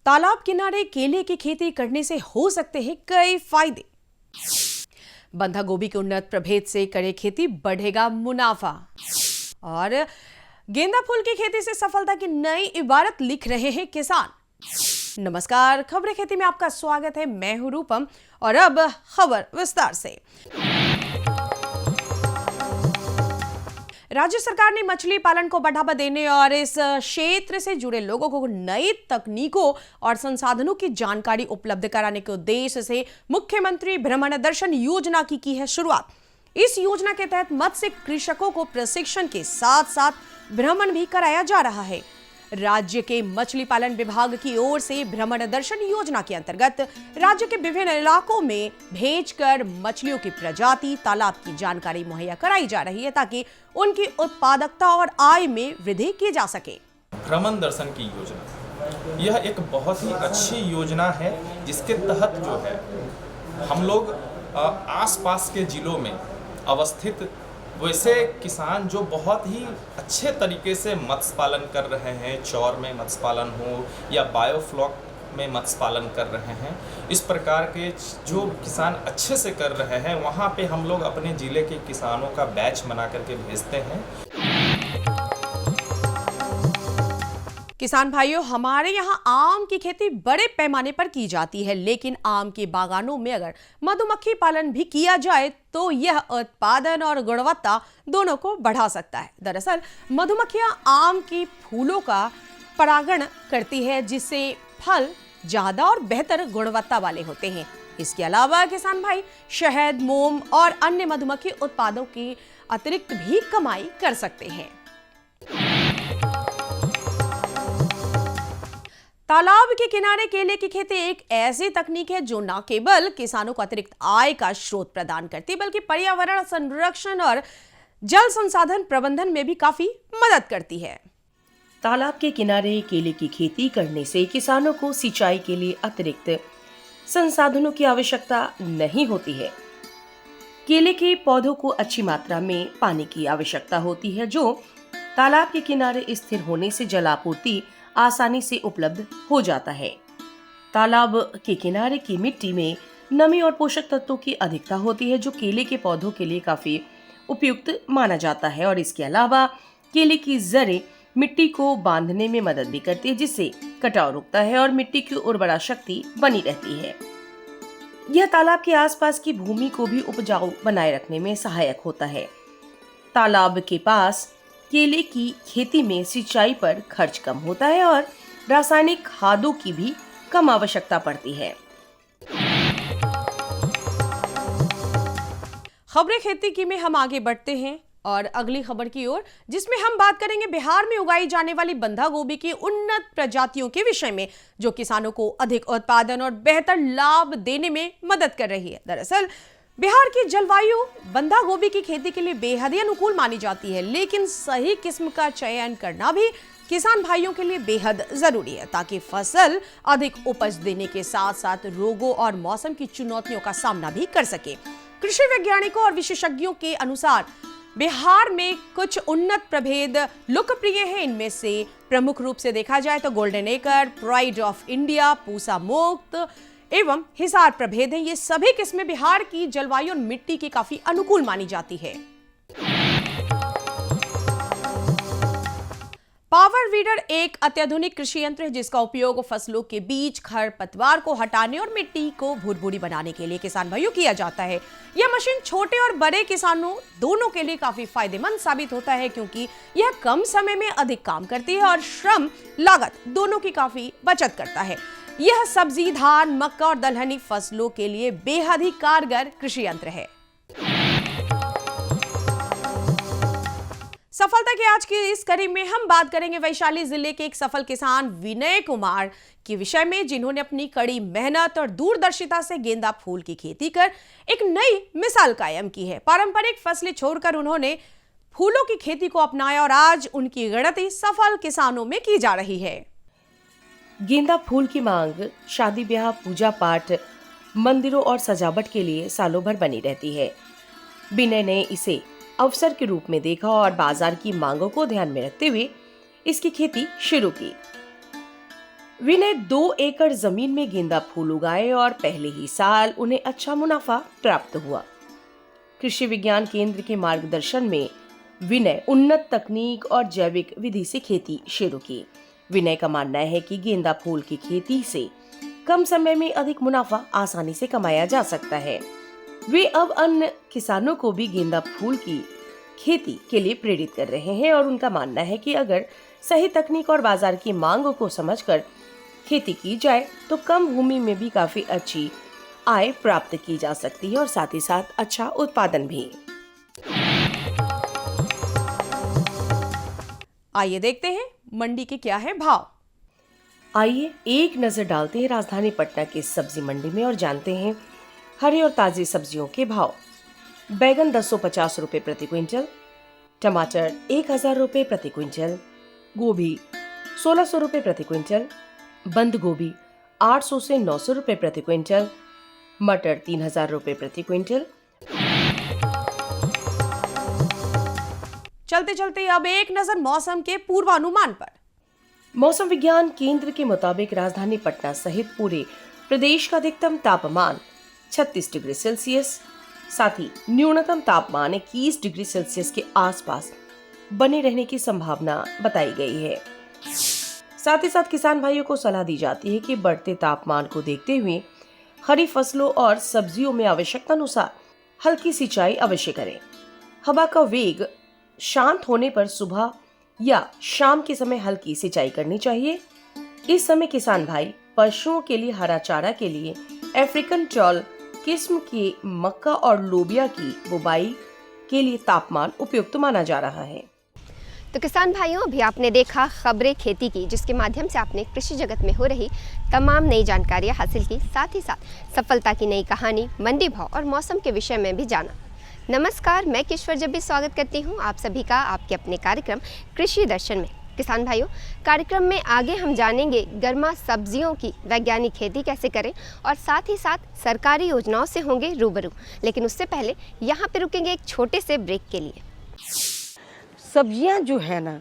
तालाब किनारे केले की खेती करने से हो सकते हैं कई फायदे। बंधा गोभी के उन्नत प्रभेद से करे खेती, बढ़ेगा मुनाफा। और गेंदा फूल की खेती से सफलता की नई इबारत लिख रहे हैं किसान। नमस्कार, खबरें खेती में आपका स्वागत है। मैं हूं रूपम और अब खबर विस्तार से। राज्य सरकार ने मछली पालन को बढ़ावा देने और इस क्षेत्र से जुड़े लोगों को नई तकनीकों और संसाधनों की जानकारी उपलब्ध कराने के उद्देश्य से मुख्यमंत्री भ्रमण दर्शन योजना की है शुरुआत। इस योजना के तहत मत्स्य कृषकों को प्रशिक्षण के साथ साथ भ्रमण भी कराया जा रहा है। राज्य के मछली पालन विभाग की ओर से भ्रमण दर्शन योजना के अंतर्गत राज्य के विभिन्न इलाकों में भेजकर मछलियों की प्रजाति, तालाब की जानकारी मुहैया कराई जा रही है ताकि उनकी उत्पादकता और आय में वृद्धि की जा सके। भ्रमण दर्शन की योजना, यह एक बहुत ही अच्छी योजना है जिसके तहत जो है हम लोग आसपास के जिलों में अवस्थित वैसे किसान जो बहुत ही अच्छे तरीके से मत्स्य पालन कर रहे हैं, चौर में मत्स्य पालन हो या बायोफ्लॉक में मत्स्य पालन कर रहे हैं, इस प्रकार के जो किसान अच्छे से कर रहे हैं वहाँ पे हम लोग अपने ज़िले के किसानों का बैच बना करके भेजते हैं। किसान भाइयों, हमारे यहाँ आम की खेती बड़े पैमाने पर की जाती है, लेकिन आम के बागानों में अगर मधुमक्खी पालन भी किया जाए तो यह उत्पादन और गुणवत्ता दोनों को बढ़ा सकता है। दरअसल मधुमक्खियां आम की फूलों का परागण करती है, जिससे फल ज्यादा और बेहतर गुणवत्ता वाले होते हैं। इसके अलावा किसान भाई शहद, मोम और अन्य मधुमक्खी उत्पादों की अतिरिक्त भी कमाई कर सकते हैं। तालाब के किनारे केले की खेती एक ऐसी तकनीक है जो न केवल किसानों को अतिरिक्त आय का स्रोत प्रदान करती है, बल्कि पर्यावरण संरक्षण और जल संसाधन प्रबंधन में भी काफी मदद करती है। तालाब के किनारे केले की खेती करने से किसानों को सिंचाई के लिए अतिरिक्त संसाधनों की आवश्यकता नहीं होती है। केले के पौधों को अच्छी मात्रा में पानी की आवश्यकता होती है, जो तालाब के किनारे स्थिर होने से जलापूर्ति आसानी से उपलब्ध हो जाता है। तालाब के किनारे की मिट्टी में नमी और पोषक तत्वों की अधिकता होती है, जो केले के पौधों के लिए काफी उपयुक्त माना जाता है। और इसके अलावा केले की जड़ें मिट्टी को बांधने में मदद भी करती है, जिससे कटाव रुकता है और मिट्टी की उर्वरा शक्ति बनी रहती है। यह तालाब के आसपास की भूमि को भी उपजाऊ बनाए रखने में सहायक होता है। तालाब के पास केले की खेती में सिंचाई पर खर्च कम होता है और रासायनिक खादों की भी कम आवश्यकता पड़ती है। खबरें खेती की में हम आगे बढ़ते हैं और अगली खबर की ओर, जिसमें हम बात करेंगे बिहार में उगाई जाने वाली बंधा गोभी की उन्नत प्रजातियों के विषय में, जो किसानों को अधिक उत्पादन और बेहतर लाभ देने में मदद कर रही है। दरअसल बिहार की जलवायु बंधा गोभी की खेती के लिए बेहद ही अनुकूल मानी जाती है, लेकिन सही किस्म का चयन करना भी किसान भाइयों के लिए बेहद जरूरी है, ताकि फसल अधिक उपज देने के साथ साथ रोगों और मौसम की चुनौतियों का सामना भी कर सके। कृषि वैज्ञानिकों और विशेषज्ञों के अनुसार बिहार में कुछ उन्नत प्रभेद लोकप्रिय हैं। इनमें से प्रमुख रूप से देखा जाए तो golden acre, pride of India, Pusa मुक्त एवं हिसार प्रभेद हैं। ये सभी किस्में बिहार की जलवायु और मिट्टी की काफी अनुकूल मानी जाती है। पावर वीडर एक अत्याधुनिक कृषि यंत्र है, जिसका उपयोग फसलों के बीच खरपतवार को हटाने और मिट्टी को भुरभुरी बनाने के लिए किसान भाइयों किया जाता है। यह मशीन छोटे और बड़े किसानों दोनों के लिए काफी फायदेमंद साबित होता है, क्योंकि यह कम समय में अधिक काम करती है और श्रम लागत दोनों की काफी बचत करता है। यह सब्जी, धान, मक्का और दलहनी फसलों के लिए बेहद ही कारगर कृषि यंत्र है। सफलता की आज की इस कड़ी में हम बात करेंगे वैशाली जिले के एक सफल किसान विनय कुमार के विषय में, जिन्होंने अपनी कड़ी मेहनत और दूरदर्शिता से गेंदा फूल की खेती कर एक नई मिसाल कायम की है। पारंपरिक फसलें छोड़कर उन्होंने फूलों की खेती को अपनाया और आज उनकी गिनती सफल किसानों में की जा रही है। गेंदा फूल की मांग शादी ब्याह, पूजा पाठ, मंदिरों और सजावट के लिए सालों भर बनी रहती है। विनय ने इसे अवसर के रूप में देखा और बाजार की मांगों को ध्यान में रखते हुए इसकी खेती शुरू की। विनय 2 एकड़ जमीन में गेंदा फूल उगाए और पहले ही साल उन्हें अच्छा मुनाफा प्राप्त हुआ। कृषि विज्ञान केंद्र के मार्गदर्शन में विनय उन्नत तकनीक और जैविक विधि से खेती शुरू की। विनय का मानना है कि गेंदा फूल की खेती से कम समय में अधिक मुनाफा आसानी से कमाया जा सकता है। वे अब अन्य किसानों को भी गेंदा फूल की खेती के लिए प्रेरित कर रहे हैं और उनका मानना है कि अगर सही तकनीक और बाजार की मांग को समझकर खेती की जाए तो कम भूमि में भी काफी अच्छी आय प्राप्त की जा सकती है और साथ ही साथ अच्छा उत्पादन भी। आइए देखते हैं मंडी के क्या है भाव। आइए एक नजर डालते हैं राजधानी पटना की सब्जी मंडी में और जानते हैं हरी और ताजी सब्जियों के भाव। बैगन 1050 रुपए प्रति क्विंटल, टमाटर 1000 रुपए प्रति क्विंटल, गोभी 1600 रुपए प्रति क्विंटल, बंद गोभी 800 से 900 रुपए प्रति क्विंटल, मटर 3000 रुपए प्रति क्विंटल। चलते चलते अब एक नजर मौसम के पूर्वानुमान पर। मौसम विज्ञान केंद्र के मुताबिक राजधानी पटना सहित पूरे प्रदेश का अधिकतम तापमान 36 डिग्री सेल्सियस, साथ ही न्यूनतम तापमान 21 डिग्री सेल्सियस के आसपास बने रहने की संभावना बताई गई है। साथ ही साथ किसान भाइयों को सलाह दी जाती है कि बढ़ते तापमान को देखते हुए हरी फसलों और सब्जियों में आवश्यकता अनुसार हल्की सिंचाई अवश्य करें। हवा का वेग शांत होने पर सुबह या शाम के समय हल्की सिंचाई करनी चाहिए। इस समय किसान भाई पशुओं के लिए हरा चारा के लिए अफ्रीकन टॉल किस्म के मक्का और लोबिया की बुवाई के लिए तापमान उपयुक्त माना जा रहा है। तो किसान भाइयों, अभी आपने देखा खबरें खेती की, जिसके माध्यम से आपने कृषि जगत में हो रही तमाम नई जानकारियां हासिल की, साथ ही साथ सफलता की नई कहानी, मंडी भाव और मौसम के विषय में भी जाना। नमस्कार, मैं किश्वर जब भी स्वागत करती हूं आप सभी का आपके अपने कार्यक्रम कृषि दर्शन में। किसान भाइयों, कार्यक्रम में आगे हम जानेंगे गर्मा सब्जियों की वैज्ञानिक खेती कैसे करें और साथ ही साथ सरकारी योजनाओं से होंगे रूबरू। लेकिन उससे पहले यहाँ पे रुकेंगे एक छोटे से ब्रेक के लिए। सब्जियां जो है ना,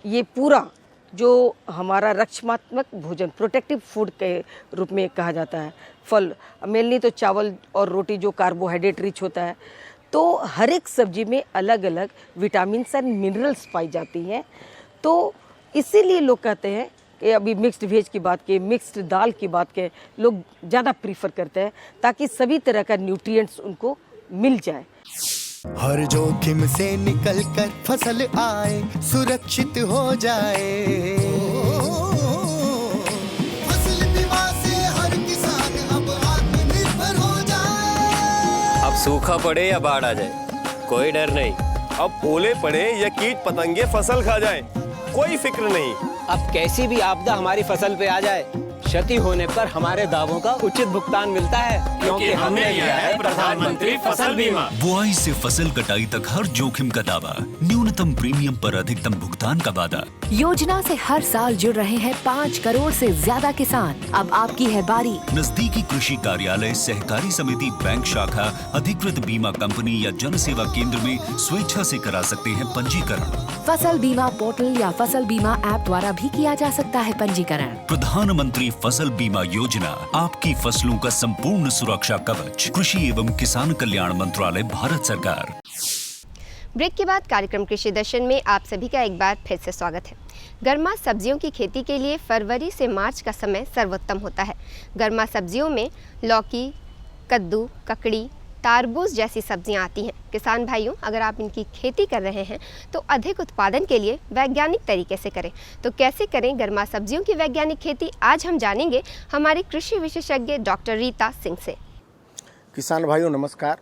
ये पूरा जो हमारा रक्षात्मक भोजन, प्रोटेक्टिव फूड के रूप में कहा जाता है। फल मेनली तो चावल और रोटी जो कार्बोहाइड्रेट रिच होता है, तो हर एक सब्जी में अलग अलग विटामिन एंड मिनरल्स पाई जाती हैं। तो इसीलिए लोग कहते हैं कि अभी मिक्स्ड वेज की बात की, मिक्स्ड दाल की बात के लोग ज़्यादा प्रीफर करते हैं ताकि सभी तरह का न्यूट्रिएंट्स उनको मिल जाए। हर जोखिम से निकल कर फसल आए, सुरक्षित हो जाए। फसल बीमा से हर किसान अब आत्मनिर्भर हो जाए। अब सूखा पड़े या बाढ़ आ जाए, कोई डर नहीं। अब ओले पड़े या कीट पतंगे फसल खा जाए, कोई फिक्र नहीं। अब कैसी भी आपदा हमारी फसल पे आ जाए, क्षति होने पर हमारे दावों का उचित भुगतान मिलता है, क्योंकि हमने लिया है प्रधानमंत्री फसल बीमा। बुआई से फसल कटाई तक हर जोखिम का दावा, न्यूनतम प्रीमियम पर अधिकतम भुगतान का वादा। योजना से हर साल जुड़ रहे हैं 5 करोड़ से ज्यादा किसान। अब आपकी है बारी। नजदीकी कृषि कार्यालय, सहकारी समिति, बैंक शाखा, अधिकृत बीमा कंपनी या जन सेवा केंद्र में स्वेच्छा से करा सकते हैं पंजीकरण। फसल बीमा पोर्टल या फसल बीमा ऐप द्वारा भी किया जा सकता है पंजीकरण। प्रधानमंत्री फसल बीमा योजना, आपकी फसलों का संपूर्ण सुरक्षा कवच। कृषि एवं किसान कल्याण मंत्रालय, भारत सरकार। ब्रेक के बाद कार्यक्रम कृषि दर्शन में आप सभी का एक बार फिर से स्वागत है। गर्मा सब्जियों की खेती के लिए फरवरी से मार्च का समय सर्वोत्तम होता है। गर्मा सब्जियों में लौकी, कद्दू, ककड़ी, तारबूज जैसी सब्जियां आती हैं। किसान भाइयों, अगर आप इनकी खेती कर रहे हैं तो अधिक उत्पादन के लिए वैज्ञानिक तरीके से करें। तो कैसे करें गर्मा सब्जियों की वैज्ञानिक खेती, आज हम जानेंगे हमारी कृषि विशेषज्ञ डॉक्टर रीता सिंह से। किसान भाइयों नमस्कार,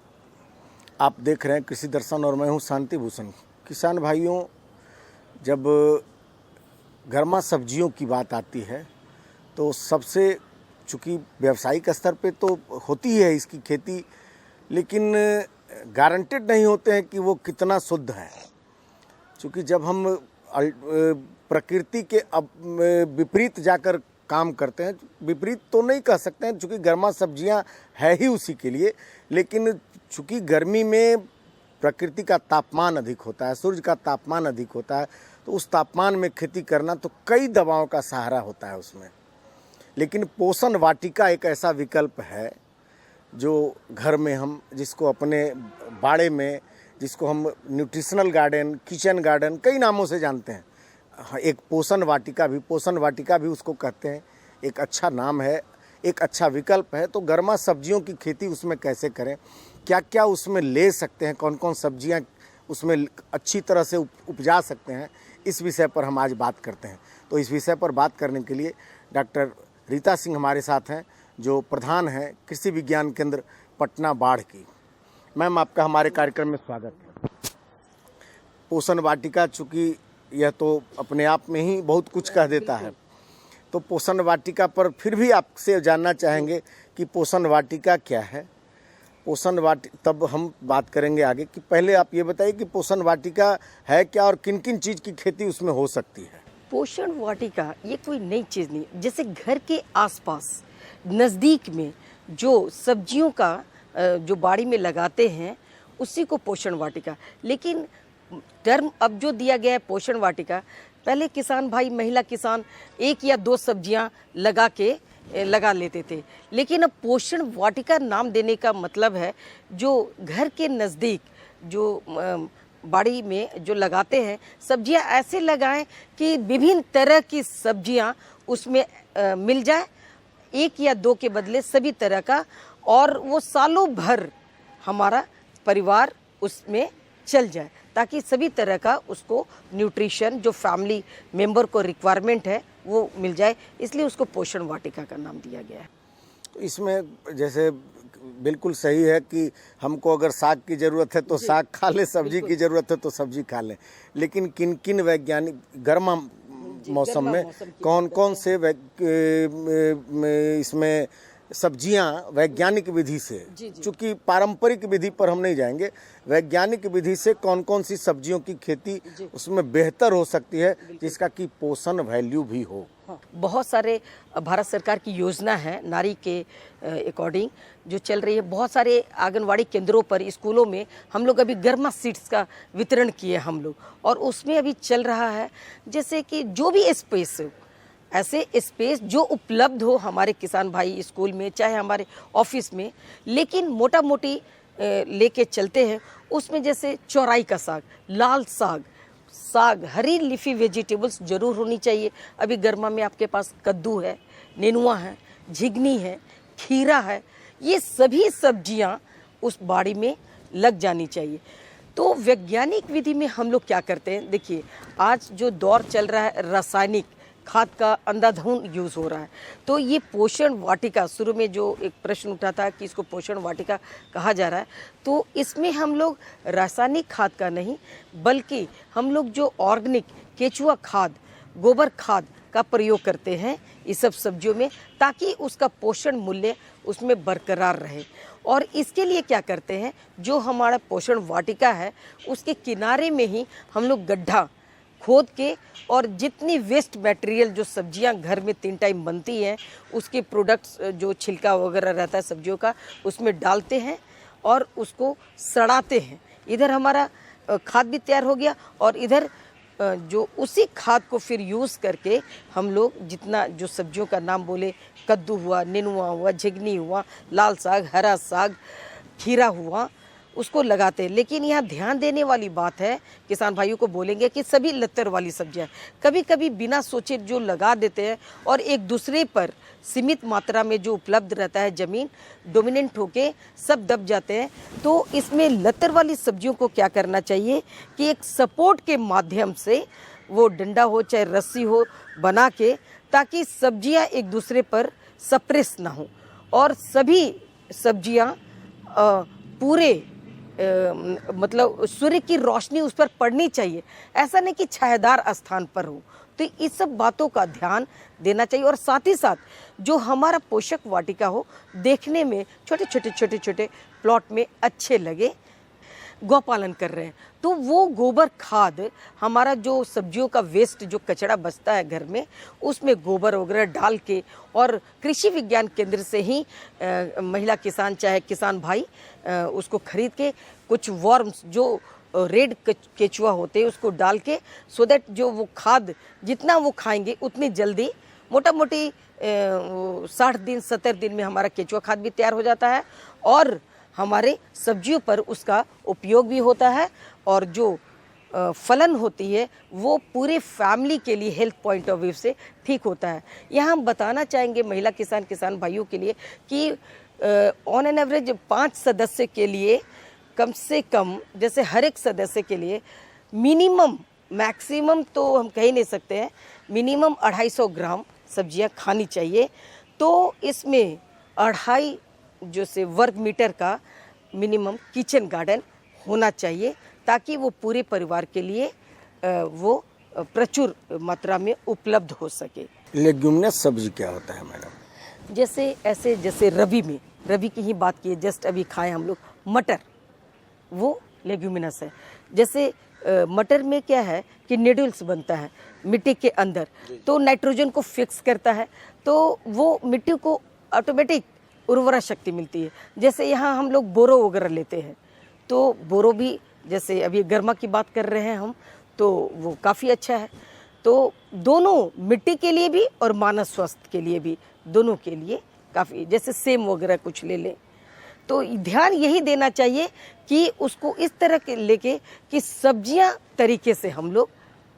आप देख रहे हैं कृषि दर्शन और मैं हूं शांति भूषण। किसान भाइयों, जब गर्मा सब्जियों की बात आती है तो सबसे, चूँकि व्यावसायिक स्तर पे तो होती है इसकी खेती, लेकिन गारंटेड नहीं होते हैं कि वो कितना शुद्ध है। क्योंकि जब हम प्रकृति के विपरीत जाकर काम करते हैं। विपरीत तो नहीं कह सकते हैं, चूँकि गर्मा सब्जियां है ही उसी के लिए, लेकिन चूँकि गर्मी में प्रकृति का तापमान अधिक होता है, सूर्य का तापमान अधिक होता है, तो उस तापमान में खेती करना तो कई दवाओं का सहारा होता है उसमें। लेकिन पोषण वाटिका एक ऐसा विकल्प है जो घर में हम, जिसको अपने बाड़े में, जिसको हम न्यूट्रिशनल गार्डन, किचन गार्डन, कई नामों से जानते हैं। एक पोषण वाटिका भी उसको कहते हैं। एक अच्छा नाम है, एक अच्छा विकल्प है। तो गर्मा सब्जियों की खेती उसमें कैसे करें, क्या क्या उसमें ले सकते हैं, कौन कौन सब्जियां उसमें अच्छी तरह से उपजा सकते हैं, इस विषय पर हम आज बात करते हैं। तो इस विषय पर बात करने के लिए डॉक्टर रीता सिंह हमारे साथ हैं, जो प्रधान हैं कृषि विज्ञान केंद्र पटना बाढ़ की। मैम, आपका हमारे कार्यक्रम में स्वागत है। पोषण वाटिका, चूँकि यह तो अपने आप में ही बहुत कुछ कह देता है, तो पोषण वाटिका पर फिर भी आपसे जानना चाहेंगे कि पोषण वाटिका क्या है। तब हम बात करेंगे आगे, कि पहले आप ये बताइए कि पोषण वाटिका है क्या और किन किन चीज़ की खेती उसमें हो सकती है। पोषण वाटिका ये कोई नई चीज़ नहीं, जैसे घर के आसपास नज़दीक में जो सब्जियों का जो बाड़ी में लगाते हैं उसी को पोषण वाटिका। लेकिन टर्म अब जो दिया गया है पोषण वाटिका, पहले किसान भाई, महिला किसान 1 या 2 सब्जियां लगा लेते थे, लेकिन अब पोषण वाटिका नाम देने का मतलब है जो घर के नज़दीक जो बाड़ी में जो लगाते हैं सब्जियां ऐसे लगाएं कि विभिन्न तरह की सब्जियां उसमें मिल जाए, 1 या 2 के बदले सभी तरह का, और वो सालों भर हमारा परिवार उसमें चल जाए, ताकि सभी तरह का उसको न्यूट्रिशन जो फैमिली मेंबर को रिक्वायरमेंट है वो मिल जाए, इसलिए उसको पोषण वाटिका का नाम दिया गया है। तो इसमें जैसे बिल्कुल सही है कि हमको अगर साग की ज़रूरत है तो साग खा लें, सब्जी की ज़रूरत है तो सब्जी खा लें, लेकिन किन किन वैज्ञानिक गर्मा मौसम में कौन कौन से इसमें सब्जियां वैज्ञानिक विधि से, चूँकि पारंपरिक विधि पर हम नहीं जाएंगे, वैज्ञानिक विधि से कौन कौन सी सब्जियों की खेती उसमें बेहतर हो सकती है जिसका कि पोषण वैल्यू भी हो। बहुत सारे भारत सरकार की योजना है नारी के अकॉर्डिंग जो चल रही है। बहुत सारे आंगनवाड़ी केंद्रों पर, स्कूलों में हम लोग अभी गर्मा सीड्स का वितरण किए हम लोग, और उसमें अभी चल रहा है जैसे कि जो भी स्पेस हो, ऐसे स्पेस जो उपलब्ध हो हमारे किसान भाई स्कूल में, चाहे हमारे ऑफिस में, लेकिन मोटा मोटी लेके चलते हैं उसमें, जैसे चौराई का साग, लाल साग, हरी लीफी वेजिटेबल्स जरूर होनी चाहिए। अभी गर्मा में आपके पास कद्दू है, नेनुआ है, झिगनी है, खीरा है, ये सभी सब्जियां उस बाड़ी में लग जानी चाहिए। तो वैज्ञानिक विधि में हम लोग क्या करते हैं, देखिए आज जो दौर चल रहा है रासायनिक खाद का अंधाधुंध यूज़ हो रहा है, तो ये पोषण वाटिका, शुरू में जो एक प्रश्न उठा था कि इसको पोषण वाटिका कहा जा रहा है, तो इसमें हम लोग रासायनिक खाद का नहीं, बल्कि हम लोग जो ऑर्गेनिक केचुआ खाद, गोबर खाद का प्रयोग करते हैं इस सब सब्जियों में, ताकि उसका पोषण मूल्य उसमें बरकरार रहे। और इसके लिए क्या करते हैं, जो हमारा पोषण वाटिका है उसके किनारे में ही हम लोग गड्ढा खोद के, और जितनी वेस्ट मटेरियल जो सब्जियां घर में 3 टाइम बनती हैं उसके प्रोडक्ट्स जो छिलका वगैरह रहता है सब्जियों का, उसमें डालते हैं और उसको सड़ाते हैं। इधर हमारा खाद भी तैयार हो गया, और इधर जो उसी खाद को फिर यूज़ करके हम लोग जितना जो सब्जियों का नाम बोले, कद्दू हुआ, नेनुआ हुआ, झिगनी हुआ, लाल साग, हरा साग, खीरा हुआ, उसको लगाते हैं। लेकिन यहाँ ध्यान देने वाली बात है, किसान भाइयों को बोलेंगे कि सभी लत्तर वाली सब्जियाँ कभी कभी बिना सोचे जो लगा देते हैं, और एक दूसरे पर सीमित मात्रा में जो उपलब्ध रहता है ज़मीन, डोमिनेंट होके सब दब जाते हैं। तो इसमें लत्तर वाली सब्जियों को क्या करना चाहिए कि एक सपोर्ट के माध्यम से, वो डंडा हो चाहे रस्सी हो, बना के, ताकि सब्जियां एक दूसरे पर सप्रेस ना हो, और सभी सब्जियां पूरे मतलब सूर्य की रोशनी उस पर पड़नी चाहिए, ऐसा नहीं कि छायादार स्थान पर हो। तो इस सब बातों का ध्यान देना चाहिए, और साथ ही साथ जो हमारा पोषक वाटिका हो, देखने में छोटे छोटे प्लॉट में अच्छे लगे। गौपालन कर रहे हैं, तो वो गोबर खाद हमारा जो सब्जियों का वेस्ट जो कचरा बचता है घर में, उसमें गोबर वगैरह डाल के और कृषि विज्ञान केंद्र से ही महिला किसान चाहे किसान भाई उसको खरीद के कुछ वर्म्स जो रेड केचुआ होते हैं उसको डाल के, सो दैट जो वो खाद जितना वो खाएंगे उतनी जल्दी मोटा मोटी 60 दिन 70 दिन में हमारा केचुआ खाद भी तैयार हो जाता है और हमारे सब्जियों पर उसका उपयोग भी होता है और जो फलन होती है वो पूरे फैमिली के लिए हेल्थ पॉइंट ऑफ व्यू से ठीक होता है। यहाँ हम बताना चाहेंगे महिला किसान भाइयों के लिए कि ऑन एन एवरेज 5 सदस्य के लिए कम से कम, जैसे हर एक सदस्य के लिए मिनिमम, मैक्सिमम तो हम कह ही नहीं सकते हैं, मिनिमम 250 ग्राम सब्जियां खानी चाहिए। तो इसमें 2.5 जो से वर्ग मीटर का मिनिमम किचन गार्डन होना चाहिए ताकि वो पूरे परिवार के लिए वो प्रचुर मात्रा में उपलब्ध हो सके। लेग्यूमिनस सब्जी क्या होता है मैडम? जैसे रबी की ही बात की, जस्ट अभी खाए हम लोग मटर, वो लेग्यूमिनस है। जैसे मटर में क्या है कि नोड्यूल्स बनता है मिट्टी के अंदर, तो नाइट्रोजन को फिक्स करता है, तो वो मिट्टी को ऑटोमेटिक उर्वरा शक्ति मिलती है। जैसे यहाँ हम लोग बोरो वगैरह लेते हैं, तो बोरो भी जैसे अभी गर्मा की बात कर रहे हैं हम, तो वो काफ़ी अच्छा है। तो दोनों मिट्टी के लिए भी और मानव स्वास्थ्य के लिए भी, दोनों के लिए काफ़ी, जैसे सेम वगैरह कुछ ले लें तो ध्यान यही देना चाहिए कि उसको इस तरह के लेके कि सब्जियां तरीके से हम लोग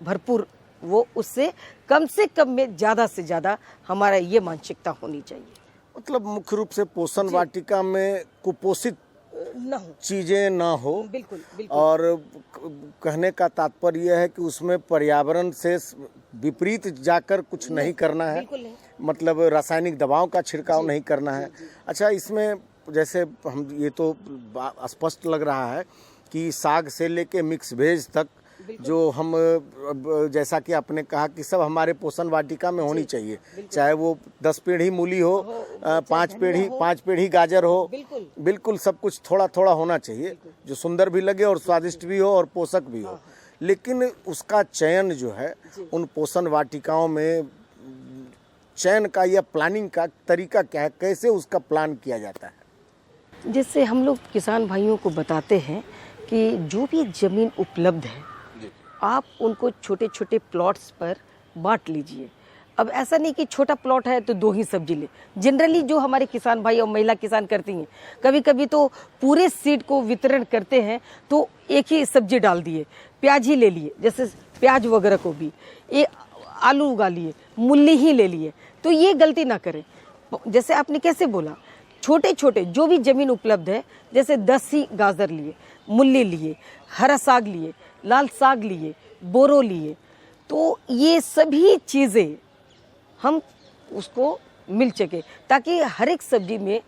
भरपूर, वो उससे कम से कम में ज़्यादा से ज़्यादा हमारा ये मानसिकता होनी चाहिए। मतलब मुख्य रूप से पोषण वाटिका में कुपोषित ना हो, चीज़ें ना हो। बिल्कुल। और कहने का तात्पर्य यह है कि उसमें पर्यावरण से विपरीत जाकर कुछ नहीं करना है, मतलब रासायनिक दवाओं का छिड़काव नहीं करना है। अच्छा, इसमें जैसे हम, ये तो स्पष्ट लग रहा है कि साग से लेके मिक्स वेज तक जो हम, जैसा कि आपने कहा कि सब हमारे पोषण वाटिका में होनी चाहिए, चाहे वो 10 पेड़ी मूली हो, 5 पेड़ी गाजर हो, बिल्कुल सब कुछ थोड़ा थोड़ा होना चाहिए जो सुंदर भी लगे और स्वादिष्ट भी हो और पोषक भी हो। लेकिन उसका चयन जो है उन पोषण वाटिकाओं में, चयन का या प्लानिंग का तरीका क्या है, कैसे उसका प्लान किया जाता है? जैसे हम लोग किसान भाइयों को बताते हैं कि जो भी ज़मीन उपलब्ध है आप उनको छोटे छोटे प्लॉट्स पर बांट लीजिए। अब ऐसा नहीं कि छोटा प्लॉट है तो 2 ही सब्जी ले, जनरली जो हमारे किसान भाई और महिला किसान करती हैं, कभी कभी तो पूरे सीड को वितरण करते हैं तो एक ही सब्जी डाल दिए, प्याज ही ले लिए, जैसे प्याज वगैरह को भी, ये आलू उगा लिए, मूली ही ले लिए, तो ये गलती ना करें। जैसे आपने कैसे बोला, छोटे छोटे जो भी ज़मीन उपलब्ध है, जैसे 10 ही गाजर लिए, मूली लिए, हरा साग लिए, लाल साग लिए, बोरो लिए, तो ये सभी चीज़ें हम उसको मिल सके ताकि हर एक सब्जी में,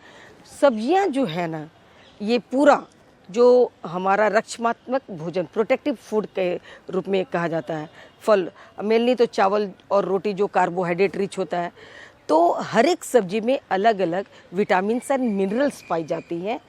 सब्जियां जो है ना, ये पूरा जो हमारा रक्षात्मक भोजन, प्रोटेक्टिव फूड के रूप में कहा जाता है। फल, मेनली तो चावल और रोटी जो कार्बोहाइड्रेट रिच होता है, तो हर एक सब्जी में अलग अलग विटामिन एंड मिनरल्स पाई जाती हैं।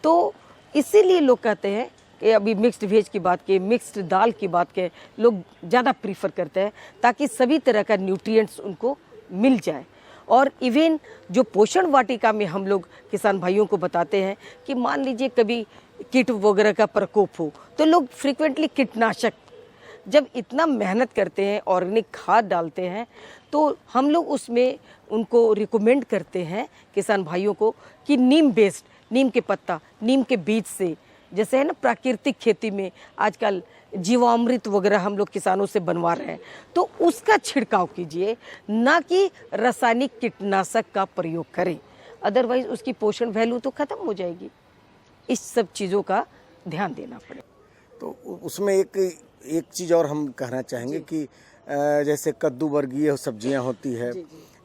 तो इसीलिए लोग कहते हैं कि अभी मिक्स्ड वेज की बात की, मिक्स्ड दाल की बात के लोग ज़्यादा प्रीफर करते हैं ताकि सभी तरह का न्यूट्रिएंट्स उनको मिल जाए। और इवन जो पोषण वाटिका में हम लोग किसान भाइयों को बताते हैं कि मान लीजिए कभी कीट वगैरह का प्रकोप हो, तो लोग फ्रिक्वेंटली कीटनाशक, जब इतना मेहनत करते हैं, ऑर्गेनिक खाद डालते हैं, तो हम लोग उसमें उनको रिकमेंड करते हैं किसान भाइयों को कि नीम बेस्ड, नीम के पत्ता, नीम के बीज से, जैसे है ना प्राकृतिक खेती में आजकल जीवामृत वगैरह हम लोग किसानों से बनवा रहे हैं, तो उसका छिड़काव कीजिए, ना कि रासायनिक कीटनाशक का प्रयोग करें, अदरवाइज उसकी पोषण वैल्यू तो खत्म हो जाएगी। इस सब चीज़ों का ध्यान देना पड़ेगा। तो उसमें एक चीज़ और हम कहना चाहेंगे कि जैसे कद्दू वर्गीय सब्जियां होती है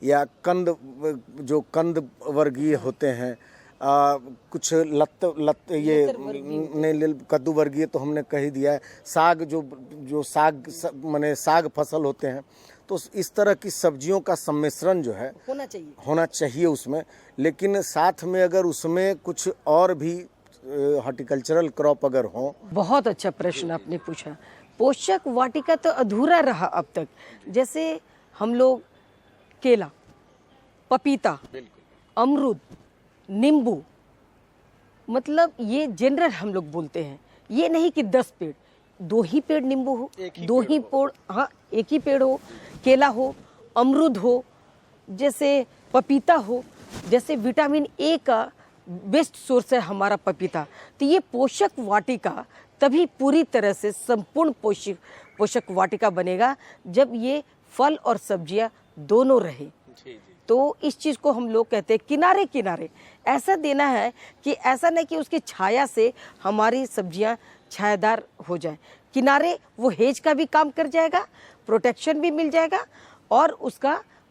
या कंद वर्गीय होते हैं, कुछ लत ये नहीं, कद्दू वर्गीय तो हमने कह ही दिया है। साग जो साग फसल होते हैं, तो इस तरह की सब्जियों का सम्मिश्रण जो है होना चाहिए उसमें। लेकिन साथ में अगर उसमें कुछ और भी हॉर्टिकल्चरल क्रॉप अगर हो? बहुत अच्छा प्रश्न आपने पूछा। पोषक वाटिका तो अधूरा रहा अब तक। जैसे हम लोग केला, पपीता, अमरूद, नींबू, मतलब ये जनरल हम लोग बोलते हैं। ये नहीं कि 10 पेड़, 2 ही पेड़ नींबू हो, 2 ही पेड़, हाँ एक ही पेड़ हो, केला हो, अमरूद हो, जैसे पपीता हो। जैसे विटामिन ए का बेस्ट सोर्स है हमारा पपीता। तो ये पोषक वाटिका तभी पूरी तरह से संपूर्ण पोषक वाटिका बनेगा जब ये फल और सब्जियां दोनों रहे। तो इस चीज़ को हम लोग कहते हैं किनारे किनारे ऐसा देना है कि ऐसा नहीं कि उसकी छाया से हमारी सब्जियां छायादार हो जाए। किनारे वो हेज का भी काम कर जाएगा, प्रोटेक्शन भी मिल जाएगा, और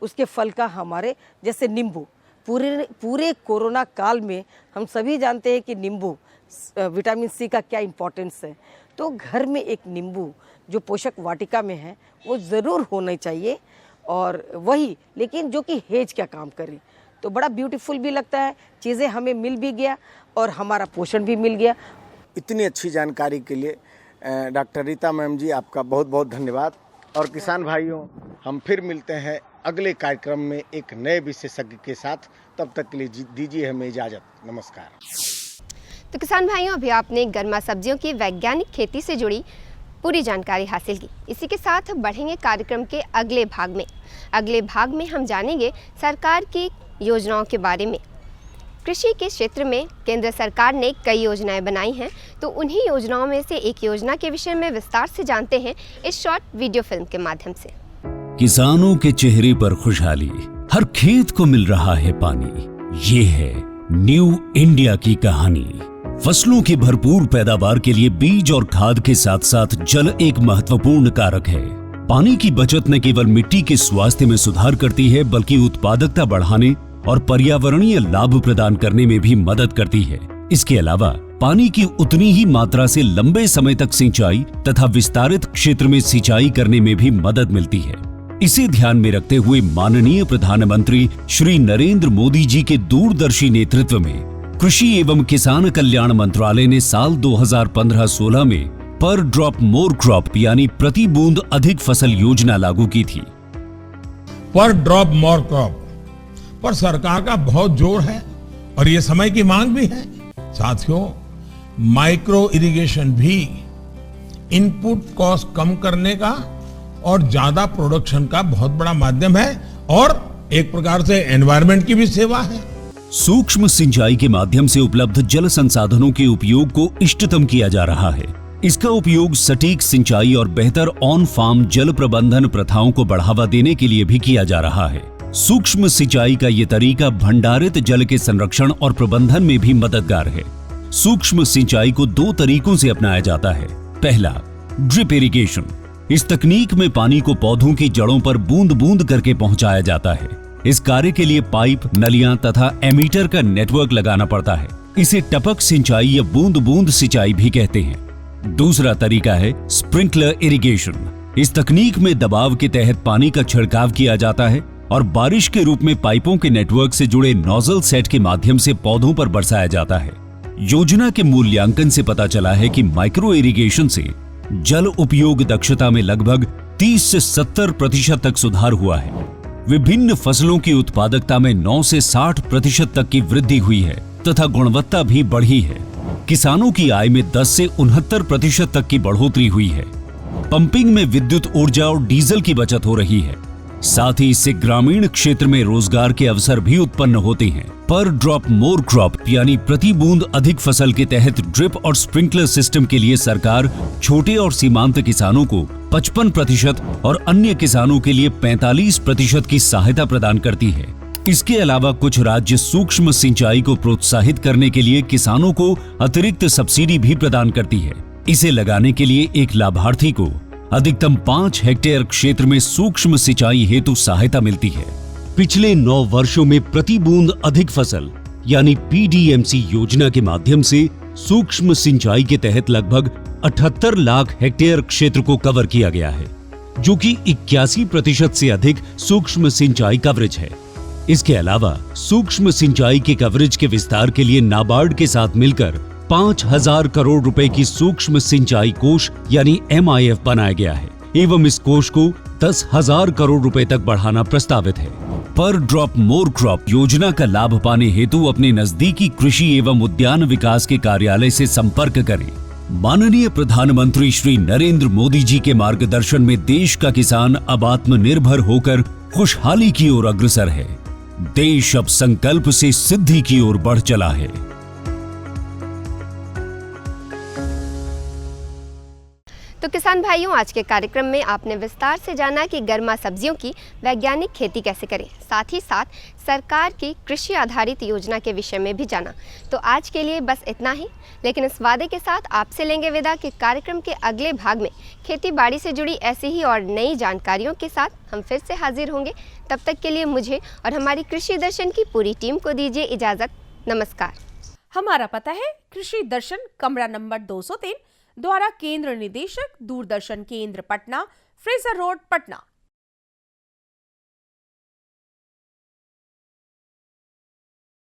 उसके फल का हमारे जैसे नींबू पूरे कोरोना काल में हम सभी जानते हैं कि नींबू विटामिन सी का क्या इम्पोर्टेंस है। तो घर में एक नींबू जो पोषक वाटिका में है वो ज़रूर होना चाहिए, और वही लेकिन जो कि हेज का काम करे। तो बड़ा ब्यूटीफुल भी लगता है, चीज़ें हमें मिल भी गया और हमारा पोषण भी मिल गया। इतनी अच्छी जानकारी के लिए डॉक्टर रीता मैम जी आपका बहुत बहुत धन्यवाद। और किसान भाइयों, हम फिर मिलते हैं अगले कार्यक्रम में एक नए विशेषज्ञ के साथ। तब तक के लिए दीजिए हमें इजाज़त। नमस्कार। तो किसान भाइयों, अभी आपने गर्मा सब्जियों की वैज्ञानिक खेती से जुड़ी पूरी जानकारी हासिल की। इसी के साथ बढ़ेंगे कार्यक्रम के अगले भाग में। अगले भाग में हम जानेंगे सरकार की योजनाओं के बारे में। कृषि के क्षेत्र में केंद्र सरकार ने कई योजनाएं बनाई हैं, तो उन्हीं योजनाओं में से एक योजना के विषय में विस्तार से जानते हैं इस शॉर्ट वीडियो फिल्म के माध्यम से। किसानों के चेहरे पर खुशहाली, हर खेत को मिल रहा है पानी। ये है न्यू इंडिया की कहानी। फसलों की भरपूर पैदावार के लिए बीज और खाद के साथ साथ जल एक महत्वपूर्ण कारक है। पानी की बचत न केवल मिट्टी के स्वास्थ्य में सुधार करती है, बल्कि उत्पादकता बढ़ाने और पर्यावरणीय लाभ प्रदान करने में भी मदद करती है। इसके अलावा पानी की उतनी ही मात्रा से लंबे समय तक सिंचाई तथा विस्तारित क्षेत्र में सिंचाई करने में भी मदद मिलती है। इसे ध्यान में रखते हुए माननीय प्रधानमंत्री श्री नरेंद्र मोदी जी के दूरदर्शी नेतृत्व में कृषि एवं किसान कल्याण मंत्रालय ने साल 2015-16 में पर ड्रॉप मोर क्रॉप यानी प्रति बूंद अधिक फसल योजना लागू की थी। पर ड्रॉप मोर क्रॉप पर सरकार का बहुत जोर है और ये समय की मांग भी है। साथियों, माइक्रो इरिगेशन भी इनपुट कॉस्ट कम करने का और ज्यादा प्रोडक्शन का बहुत बड़ा माध्यम है और एक प्रकार से एनवायरनमेंट की भी सेवा है। सूक्ष्म सिंचाई के माध्यम से उपलब्ध जल संसाधनों के उपयोग को इष्टतम किया जा रहा है। इसका उपयोग सटीक सिंचाई और बेहतर ऑन फार्म जल प्रबंधन प्रथाओं को बढ़ावा देने के लिए भी किया जा रहा है। सूक्ष्म सिंचाई का ये तरीका भंडारित जल के संरक्षण और प्रबंधन में भी मददगार है। सूक्ष्म सिंचाई को 2 तरीकों से अपनाया जाता है। पहला, ड्रिप इरिगेशन। इस तकनीक में पानी को पौधों की जड़ों पर बूंद बूंद करके पहुंचाया जाता है। इस कार्य के लिए पाइप, नलियां तथा एमीटर का नेटवर्क लगाना पड़ता है। इसे टपक सिंचाई या बूंद बूंद सिंचाई भी कहते हैं। दूसरा तरीका है स्प्रिंकलर इरिगेशन। इस तकनीक में दबाव के तहत पानी का छिड़काव किया जाता है और बारिश के रूप में पाइपों के नेटवर्क से जुड़े नोजल सेट के माध्यम से पौधों पर बरसाया जाता है। योजना के मूल्यांकन से पता चला है कि माइक्रो इरिगेशन से जल उपयोग दक्षता में लगभग 30 से 70% तक सुधार हुआ है। विभिन्न फसलों की उत्पादकता में 9 से 60% तक की वृद्धि हुई है तथा गुणवत्ता भी बढ़ी है। किसानों की आय में 10 से 69% तक की बढ़ोतरी हुई है। पंपिंग में विद्युत ऊर्जा और डीजल की बचत हो रही है। साथ ही इससे ग्रामीण क्षेत्र में रोजगार के अवसर भी उत्पन्न होते हैं। पर ड्रॉप मोर क्रॉप यानी प्रति बूंद अधिक फसल के तहत ड्रिप और स्प्रिंकलर सिस्टम के लिए सरकार छोटे और सीमांत किसानों को 55% और अन्य किसानों के लिए 45% की सहायता प्रदान करती है। इसके अलावा कुछ राज्य सूक्ष्म सिंचाई को प्रोत्साहित करने के लिए किसानों को अतिरिक्त सब्सिडी भी प्रदान करती है। इसे लगाने के लिए एक लाभार्थी को अधिकतम 5 हेक्टेयर क्षेत्र में सूक्ष्म सिंचाई हेतु सहायता मिलती है। पिछले 9 वर्षों में प्रति बूंद अधिक फसल यानी PDMC योजना के माध्यम से सूक्ष्म सिंचाई के तहत लगभग 78 लाख हेक्टेयर क्षेत्र को कवर किया गया है, जो कि 81% से अधिक सूक्ष्म सिंचाई कवरेज है। इसके अलावा सूक्ष्म सिंचाई के कवरेज के विस्तार के लिए नाबार्ड के साथ मिलकर 5,000 करोड़ रुपए की सूक्ष्म सिंचाई कोष यानी MIF बनाया गया है एवं इस कोष को 10,000 करोड़ रुपए तक बढ़ाना प्रस्तावित है। पर ड्रॉप मोर क्रॉप योजना का लाभ पाने हेतु अपने नजदीकी कृषि एवं उद्यान विकास के कार्यालय से संपर्क करें। माननीय प्रधानमंत्री श्री नरेंद्र मोदी जी के मार्गदर्शन में देश का किसान अब आत्मनिर्भर होकर खुशहाली की ओर अग्रसर है। देश अब संकल्प से सिद्धि की ओर बढ़ चला है। तो किसान भाइयों, आज के कार्यक्रम में आपने विस्तार से जाना कि गर्मा सब्जियों की वैज्ञानिक खेती कैसे करें, साथ ही साथ सरकार की कृषि आधारित योजना के विषय में भी जाना। तो आज के लिए बस इतना ही, लेकिन इस वादे के साथ आपसे लेंगे विदा कि कार्यक्रम के अगले भाग में खेती बाड़ी से जुड़ी ऐसी ही और नई जानकारियों के साथ हम फिर से हाजिर होंगे। तब तक के लिए मुझे और हमारी कृषि दर्शन की पूरी टीम को दीजिए इजाज़त। नमस्कार। हमारा पता है कृषि दर्शन, कमरा नंबर 203, द्वारा केंद्र निदेशक, दूरदर्शन केंद्र पटना, फ्रेजर रोड, पटना।